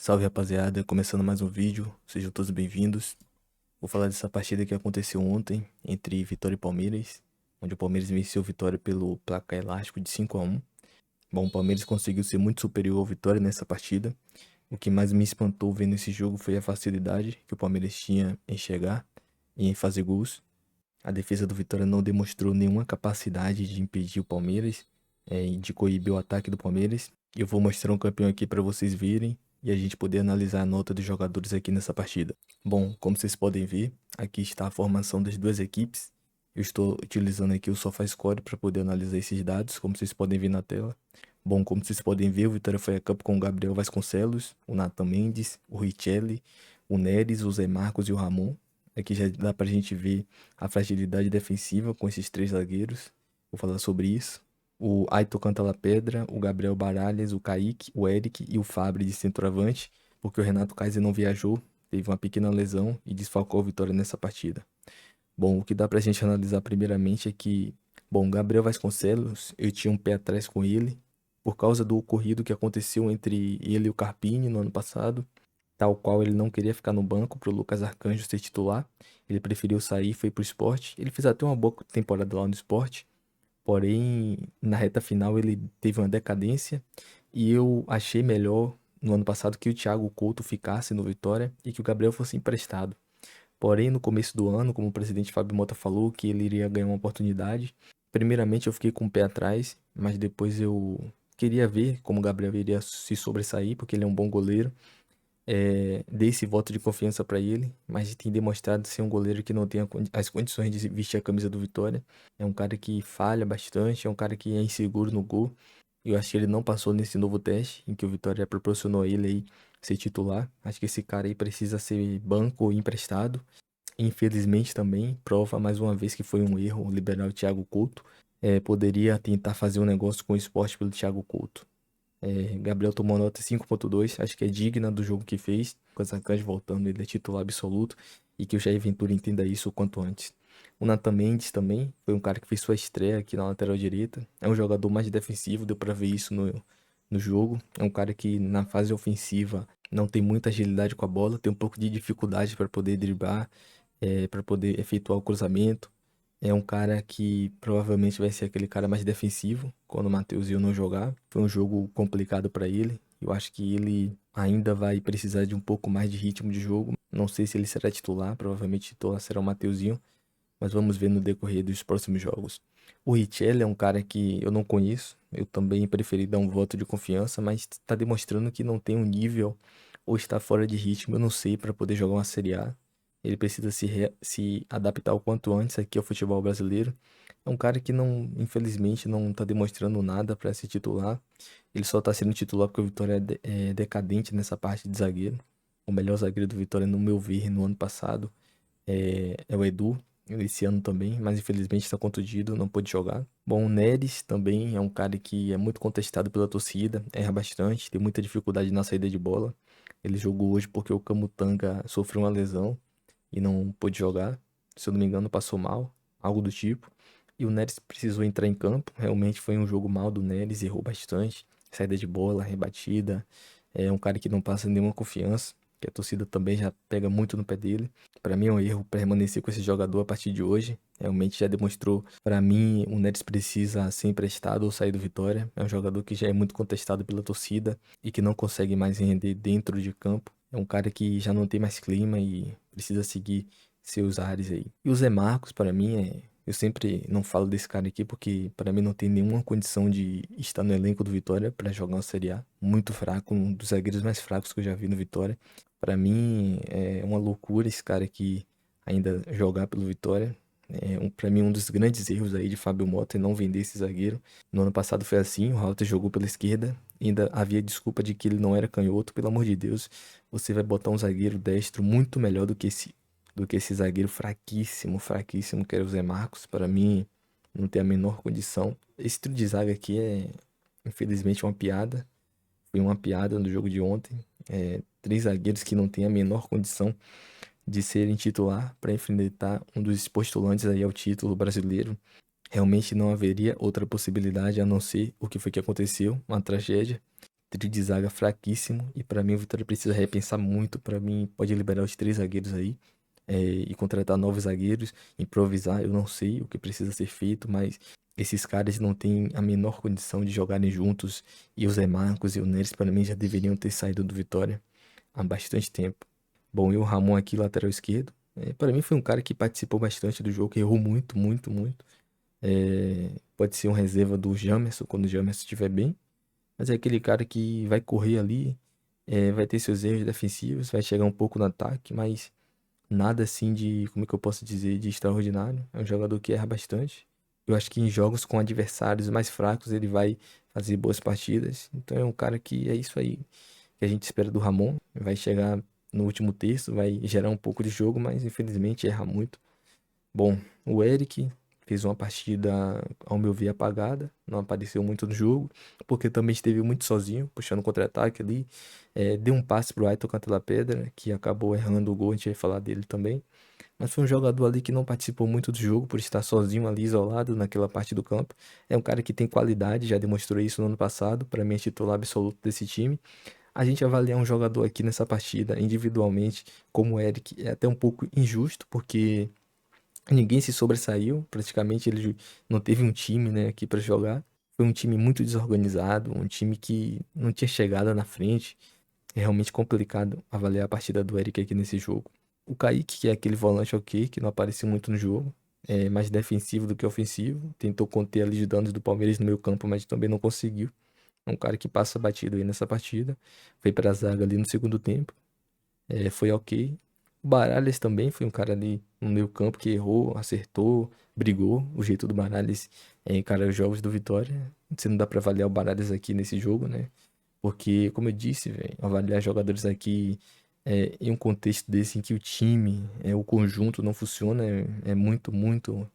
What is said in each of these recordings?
Salve rapaziada, começando mais um vídeo, sejam todos bem-vindos. Vou falar dessa partida que aconteceu ontem entre Vitória e Palmeiras, onde o Palmeiras venceu o Vitória pelo placar elástico de 5-1. Bom, o Palmeiras conseguiu ser muito superior ao Vitória nessa partida. O que mais me espantou vendo esse jogo foi a facilidade que o Palmeiras tinha em chegar e em fazer gols. A defesa do Vitória não demonstrou nenhuma capacidade de impedir o Palmeiras, e de coibir o ataque do Palmeiras. Eu vou mostrar um campeão aqui para vocês verem e a gente poder analisar a nota dos jogadores aqui nessa partida. Bom, como vocês podem ver, aqui está a formação das duas equipes. Eu estou utilizando aqui o SofaScore para poder analisar esses dados, como vocês podem ver na tela. Bom, como vocês podem ver, o Vitória foi a campo com o Gabriel Vasconcelos, o Nathan Mendes, o Richelli, o Neres, o Zé Marcos e o Ramon. Aqui já dá pra gente ver a fragilidade defensiva com esses três zagueiros. Vou falar sobre isso. O Aito Cantala-Pedra, o Gabriel Baralhas, o Kaique, o Eric e o Fabri de centroavante, porque o Renato Kaiser não viajou, teve uma pequena lesão e desfalcou a Vitória nessa partida. Bom, o que dá pra gente analisar primeiramente é que, bom, Gabriel Vasconcelos, eu tinha um pé atrás com ele, por causa do ocorrido que aconteceu entre ele e o Carpini no ano passado, tal qual ele não queria ficar no banco para o Lucas Arcanjo ser titular. Ele preferiu sair e foi pro Sport. Ele fez até uma boa temporada lá no Sport, porém na reta final ele teve uma decadência e eu achei melhor no ano passado que o Thiago Couto ficasse no Vitória e que o Gabriel fosse emprestado. Porém, no começo do ano, como o presidente Fábio Mota falou que ele iria ganhar uma oportunidade, primeiramente eu fiquei com o pé atrás, mas depois eu queria ver como o Gabriel iria se sobressair, porque ele é um bom goleiro. Dei esse voto de confiança para ele, mas tem demonstrado ser um goleiro que não tem as condições de vestir a camisa do Vitória. É um cara que falha bastante, é um cara que é inseguro no gol. Eu acho que ele não passou nesse novo teste em que o Vitória proporcionou a ele aí ser titular. Acho que esse cara aí precisa ser banco ou emprestado. Infelizmente também prova mais uma vez que foi um erro liberar o Thiago Couto. Poderia tentar fazer um negócio com o esporte pelo Thiago Couto. Gabriel tomou nota 5.2, acho que é digna do jogo que fez, com as Arcanjo voltando, ele é titular absoluto, e que o Jair Ventura entenda isso o quanto antes. O Nathan Mendes também foi um cara que fez sua estreia aqui na lateral direita, é um jogador mais defensivo, deu pra ver isso no jogo, é um cara que na fase ofensiva não tem muita agilidade com a bola, tem um pouco de dificuldade para poder driblar, para poder efetuar o cruzamento, é um cara que provavelmente vai ser aquele cara mais defensivo quando o Matheusinho não jogar. Foi um jogo complicado para ele. Eu acho que ele ainda vai precisar de um pouco mais de ritmo de jogo. Não sei se ele será titular, provavelmente titular será o Matheusinho, mas vamos ver no decorrer dos próximos jogos. O Richelli é um cara que eu não conheço. Eu também preferi dar um voto de confiança, mas está demonstrando que não tem um nível ou está fora de ritmo, eu não sei, para poder jogar uma Série A. Ele precisa se adaptar o quanto antes aqui ao futebol brasileiro. É um cara que não, infelizmente, não está demonstrando nada para ser titular. Ele só está sendo titular porque o Vitória é decadente nessa parte de zagueiro. O melhor zagueiro do Vitória, no meu ver, no ano passado, é o Edu. Esse ano também, mas infelizmente está contundido, não pôde jogar. Bom, o Neres também é um cara que é muito contestado pela torcida, erra bastante, tem muita dificuldade na saída de bola. Ele jogou hoje porque o Camutanga sofreu uma lesão e não pôde jogar. Se eu não me engano, passou mal, algo do tipo. E o Neres precisou entrar em campo. Realmente foi um jogo mal do Neres, errou bastante. Saída de bola, rebatida. É um cara que não passa nenhuma confiança, que a torcida também já pega muito no pé dele. Para mim é um erro permanecer com esse jogador a partir de hoje. Realmente já demonstrou. Para mim, o Neres precisa ser emprestado ou sair do Vitória. É um jogador que já é muito contestado pela torcida e que não consegue mais render dentro de campo. É um cara que já não tem mais clima e precisa seguir seus ares aí. E o Zé Marcos, para mim, eu sempre não falo desse cara aqui porque para mim não tem nenhuma condição de estar no elenco do Vitória para jogar uma Série A. Muito fraco, um dos zagueiros mais fracos que eu já vi no Vitória. Para mim é uma loucura esse cara aqui ainda jogar pelo Vitória. Para mim, um dos grandes erros aí de Fábio Mota é não vender esse zagueiro. No ano passado foi assim, o Rauter jogou pela esquerda, ainda havia desculpa de que ele não era canhoto, pelo amor de Deus. Você vai botar um zagueiro destro muito melhor do que esse zagueiro fraquíssimo, fraquíssimo que era o Zé Marcos. Para mim, não tem a menor condição. Esse trio de zaga aqui é, infelizmente, uma piada. Foi uma piada no jogo de ontem. Três zagueiros que não têm a menor condição de serem titular para enfrentar um dos postulantes aí ao título brasileiro. Realmente não haveria outra possibilidade a não ser o que foi que aconteceu, uma tragédia. Trio de zaga fraquíssimo. E pra mim o Vitória precisa repensar muito. Pra mim pode liberar os três zagueiros aí. E contratar novos zagueiros, improvisar, eu não sei o que precisa ser feito, mas esses caras não têm a menor condição de jogarem juntos. E o Zé Marcos e o Neres, para mim, já deveriam ter saído do Vitória há bastante tempo. Bom, e o Ramon aqui, lateral esquerdo, para mim foi um cara que participou bastante do jogo, que errou muito, muito, muito. Pode ser um reserva do Jamerson, quando o Jamerson estiver bem, mas é aquele cara que vai correr ali, vai ter seus erros defensivos, vai chegar um pouco no ataque, mas nada assim de, como é que eu posso dizer, de extraordinário. É um jogador que erra bastante. Eu acho que em jogos com adversários mais fracos ele vai fazer boas partidas. Então é um cara que é isso aí que a gente espera do Ramon. Vai chegar no último terço, vai gerar um pouco de jogo, mas infelizmente erra muito. Bom, o Eric fez uma partida, ao meu ver, apagada, não apareceu muito no jogo, porque também esteve muito sozinho, puxando contra-ataque ali. Deu um passe pro Ayrton Cantelapedra, que acabou errando o gol, a gente vai falar dele também. Mas foi um jogador ali que não participou muito do jogo, por estar sozinho ali, isolado naquela parte do campo. É um cara que tem qualidade, já demonstrou isso no ano passado, para mim é titular absoluto desse time. A gente avaliar um jogador aqui nessa partida individualmente, como o Eric, é até um pouco injusto, porque ninguém se sobressaiu, praticamente ele não teve um time, né, aqui para jogar. Foi um time muito desorganizado, um time que não tinha chegada na frente. É realmente complicado avaliar a partida do Eric aqui nesse jogo. O Kaique, que é aquele volante ok, que não apareceu muito no jogo, é mais defensivo do que ofensivo. Tentou conter ali os danos do Palmeiras no meio campo, mas também não conseguiu. É um cara que passa batido aí nessa partida. Foi para a zaga ali no segundo tempo. Foi ok. O Baralhas também foi um cara ali no meio campo que errou, acertou, brigou. O jeito do Baralhas encarar os jogos do Vitória. Você não dá para avaliar o Baralhas aqui nesse jogo, né? Porque, como eu disse, velho, avaliar jogadores aqui em um contexto desse em que o time, o conjunto não funciona, é muito, muito,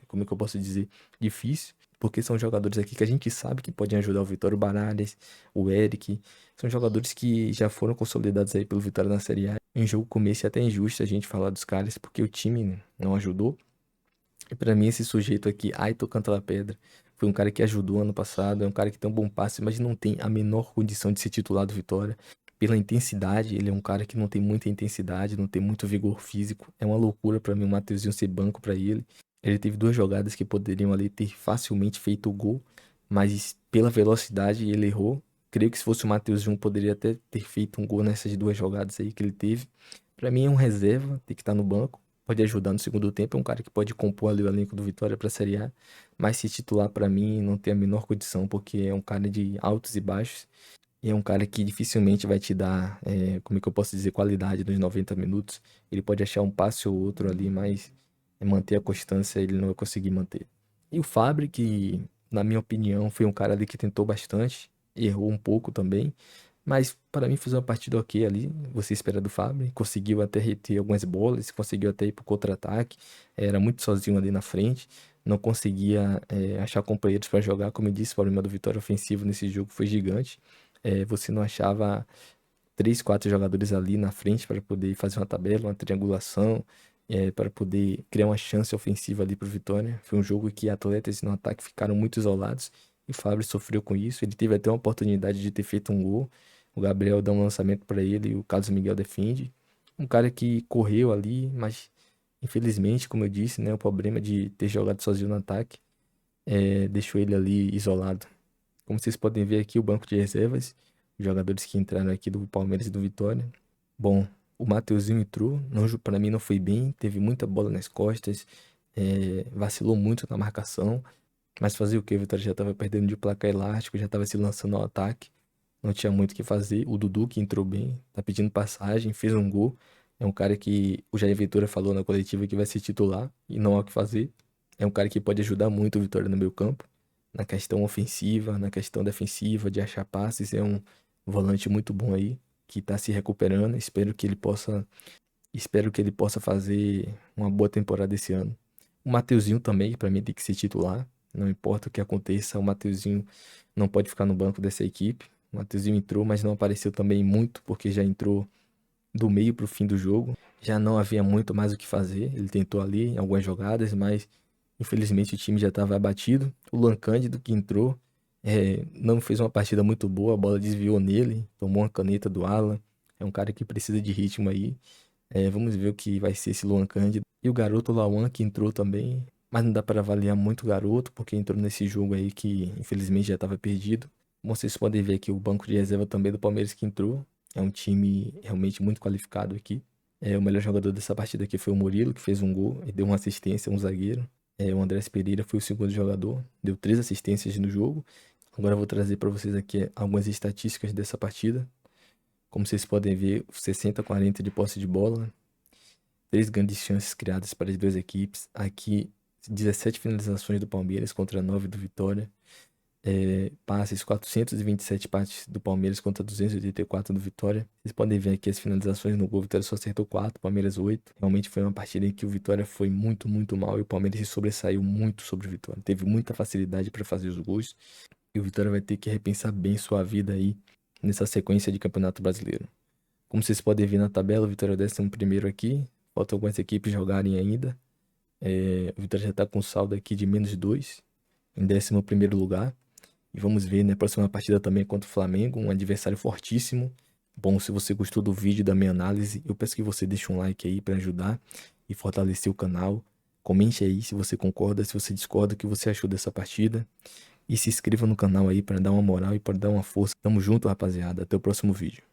como é que eu posso dizer, difícil. Porque são jogadores aqui que a gente sabe que podem ajudar o Vitório Baralhas, o Eric. São jogadores que já foram consolidados aí pelo Vitória na Série A. Em jogo começo é até injusto a gente falar dos caras, porque o time não ajudou. E pra mim, esse sujeito aqui, Aito Cantala-Pedra, foi um cara que ajudou ano passado, é um cara que tem um bom passe, mas não tem a menor condição de ser titular do Vitória. Pela intensidade, ele é um cara que não tem muita intensidade, não tem muito vigor físico. É uma loucura pra mim o Mateuzinho ser banco pra ele. Ele teve duas jogadas que poderiam ali ter facilmente feito o gol, mas pela velocidade ele errou. Creio que se fosse o Mateuzinho poderia até ter feito um gol nessas duas jogadas aí que ele teve. Pra mim é um reserva, tem que estar no banco. Pode ajudar no segundo tempo, é um cara que pode compor ali o elenco do Vitória pra Série A, mas se titular pra mim não tem a menor condição, porque é um cara de altos e baixos, e é um cara que dificilmente vai te dar, como é que eu posso dizer, qualidade nos 90 minutos. Ele pode achar um passe ou outro ali, mas manter a constância ele não vai conseguir manter. E o Fábio, que na minha opinião foi um cara ali que tentou bastante, errou um pouco também, mas para mim fez uma partida ok ali. Você espera do Fábio, conseguiu até reter algumas bolas, conseguiu até ir pro contra-ataque, era muito sozinho ali na frente, não conseguia achar companheiros para jogar. Como eu disse, o problema do Vitória ofensivo nesse jogo foi gigante. Você não achava três, quatro jogadores ali na frente para poder fazer uma tabela, uma triangulação, para poder criar uma chance ofensiva ali para o Vitória. Foi um jogo que atletas no ataque ficaram muito isolados e o Fábio sofreu com isso. Ele teve até uma oportunidade de ter feito um gol. O Gabriel dá um lançamento para ele e o Carlos Miguel defende. Um cara que correu ali, mas infelizmente, como eu disse, né, o problema de ter jogado sozinho no ataque deixou ele ali isolado. Como vocês podem ver aqui, o banco de reservas, os jogadores que entraram aqui do Palmeiras e do Vitória. Bom, o Mateuzinho entrou, não, para mim não foi bem, teve muita bola nas costas, vacilou muito na marcação, mas fazer o quê? O Vitória já estava perdendo de placar elástico, já estava se lançando ao ataque, não tinha muito o que fazer. O Dudu, que entrou bem, tá pedindo passagem, fez um gol. É um cara que o Jair Ventura falou na coletiva que vai ser titular e não há o que fazer. É um cara que pode ajudar muito o Vitória no meio campo, na questão ofensiva, na questão defensiva, de achar passes. É um volante muito bom aí, que tá se recuperando. Espero que ele possa fazer uma boa temporada esse ano. O Mateuzinho também, para mim, tem que ser titular. Não importa o que aconteça, o Mateuzinho não pode ficar no banco dessa equipe. O Mateuzinho entrou, mas não apareceu também muito, porque já entrou do meio para o fim do jogo. Já não havia muito mais o que fazer. Ele tentou ali em algumas jogadas, mas infelizmente o time já estava abatido. O Luan Cândido que entrou, Não fez uma partida muito boa, a bola desviou nele, tomou uma caneta do Alan. É um cara que precisa de ritmo aí. Vamos ver o que vai ser esse Luan Cândido. E o garoto Lauan que entrou também, mas não dá para avaliar muito o garoto, porque entrou nesse jogo aí que infelizmente já estava perdido. Como vocês podem ver aqui, o banco de reserva também do Palmeiras que entrou. É um time realmente muito qualificado aqui. O melhor jogador dessa partida aqui foi o Murilo, que fez um gol e deu uma assistência, um zagueiro. O Andrés Pereira foi o segundo jogador, deu 3 assistências no jogo. Agora eu vou trazer para vocês aqui algumas estatísticas dessa partida. Como vocês podem ver, 60-40 de posse de bola, 3 grandes chances criadas para as duas equipes. Aqui, 17 finalizações do Palmeiras contra 9 do Vitória. Passes, 427 passes do Palmeiras contra 284 do Vitória. Vocês podem ver aqui as finalizações no gol. O Vitória só acertou 4, Palmeiras 8. Realmente foi uma partida em que o Vitória foi muito, muito mal e o Palmeiras se sobressaiu muito sobre o Vitória. Teve muita facilidade para fazer os gols. E o Vitória vai ter que repensar bem sua vida aí nessa sequência de Campeonato Brasileiro. Como vocês podem ver na tabela, o Vitória é o 11º aqui. Faltam algumas equipes jogarem ainda. O Vitória já está com saldo aqui de -2, em 11º lugar. E vamos ver, né? Próxima partida também é contra o Flamengo, um adversário fortíssimo. Bom, se você gostou do vídeo, da minha análise, eu peço que você deixe um like aí para ajudar e fortalecer o canal. Comente aí se você concorda, se você discorda, o que você achou dessa partida. E se inscreva no canal aí para dar uma moral e para dar uma força. Tamo junto, rapaziada. Até o próximo vídeo.